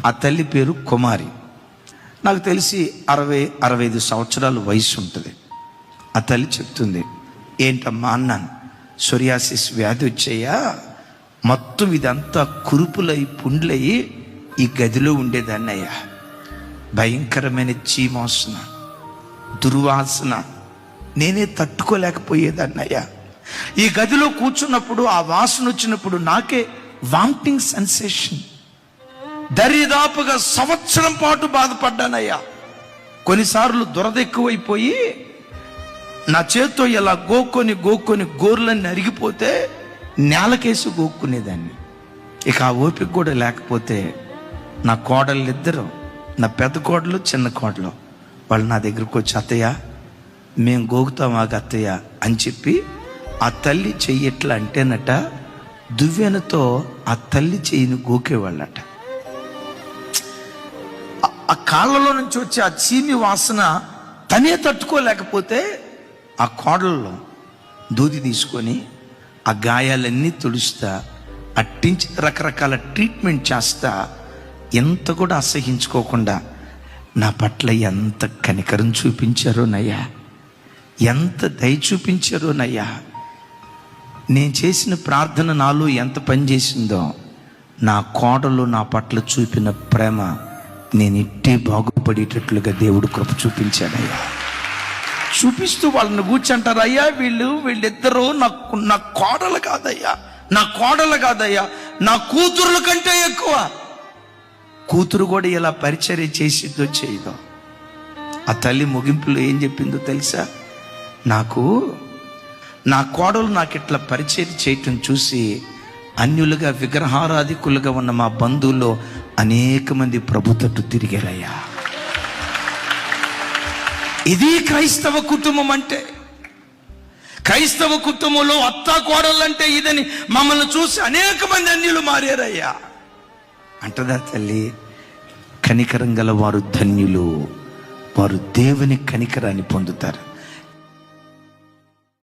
ఆ తల్లి పేరు కుమారి. నాకు తెలిసి 60-65 సంవత్సరాల వయసు ఉంటుంది. ఆ తల్లి చెప్తుంది, ఏంటమ్మా అన్నాను. సోరియాసిస్ వ్యాధి వచ్చాయా, మొత్తం ఇదంతా కురుపులై పుండ్లయి ఈ గదిలో ఉండేదాన్ని అయ్యా. భయంకరమైన చీమోసన, దుర్వాసన, నేనే తట్టుకోలేకపోయేదాన్ని అయ్యా. ఈ గదిలో కూర్చున్నప్పుడు ఆ వాసన వచ్చినప్పుడు నాకే వామిటింగ్ సెన్సేషన్. దరిదాపుగా సంవత్సరం పాటు బాధపడ్డానయ్యా. కొన్నిసార్లు దురద ఎక్కువైపోయి నా చేత్తో ఇలా గోక్కొని గోర్లన్నీ అరిగిపోతే నేలకేసి గోక్కునేదాన్ని. ఇక ఆ ఓపిక కూడా లేకపోతే నా కోడళ్ళు ఇద్దరు, నా పెద్ద కోడలు చిన్న కోడలు, వాళ్ళు నా దగ్గరకు వచ్చి, అత్తయ్య మేము గోకుతాం ఆగ అత్తయ్య అని చెప్పి ఆ తల్లి చెయ్యి ఎట్లా అంటేనట దువ్వెనతో ఆ తల్లి చెయ్యిని గోకేవాళ్ళట. ఆ కాళ్ళలో నుంచి వచ్చే ఆ చీమి వాసన తనే తట్టుకోలేకపోతే ఆ కోడల్లో దూది తీసుకొని ఆ గాయాలన్నీ తుడుస్తా, అట్టించి రకరకాల ట్రీట్మెంట్ చేస్తా, ఎంత కూడా అసహించుకోకుండా నా పట్ల ఎంత కనికరం చూపించారో నయ్యా, ఎంత దయ చూపించారో నయ్యా. నేను చేసిన ప్రార్థన నాలో ఎంత పనిచేసిందో, నా కోడలు నా పట్ల చూపిన ప్రేమ నేను ఇట్టే బాగుపడేటట్లుగా దేవుడు కృప చూపించాడయ్యా. చూపిస్తూ వాళ్ళని కూర్చుంటారు, అయ్యా వీళ్ళిద్దరూ నా కోడలు కాదయ్యా, నా కోడలు కాదయ్యా, నా కూతురుల కంటే ఎక్కువ. కూతురు కూడా ఇలా పరిచర్య చేసిద్దో చేయదో. ఆ తల్లి ముగింపులో ఏం చెప్పిందో తెలుసా? నా కోడలు నాకు ఇట్లా పరిచర్య చేయటం చూసి అన్యులుగా విగ్రహారాధికులుగా ఉన్న మా బంధువుల్లో అనేక మంది ప్రభు తట్టు తిరిగారయ్యా. ఇది క్రైస్తవ కుటుంబం అంటే. క్రైస్తవ కుటుంబంలో అత్తా కోడళ్ళంటే ఇదని మమ్మల్ని చూసి అనేక మంది అన్యులు మారారయ్యా అంటదా తల్లి. కనికరం గల వారు ధన్యులు, వారు దేవుని కనికరాన్ని పొందుతారు.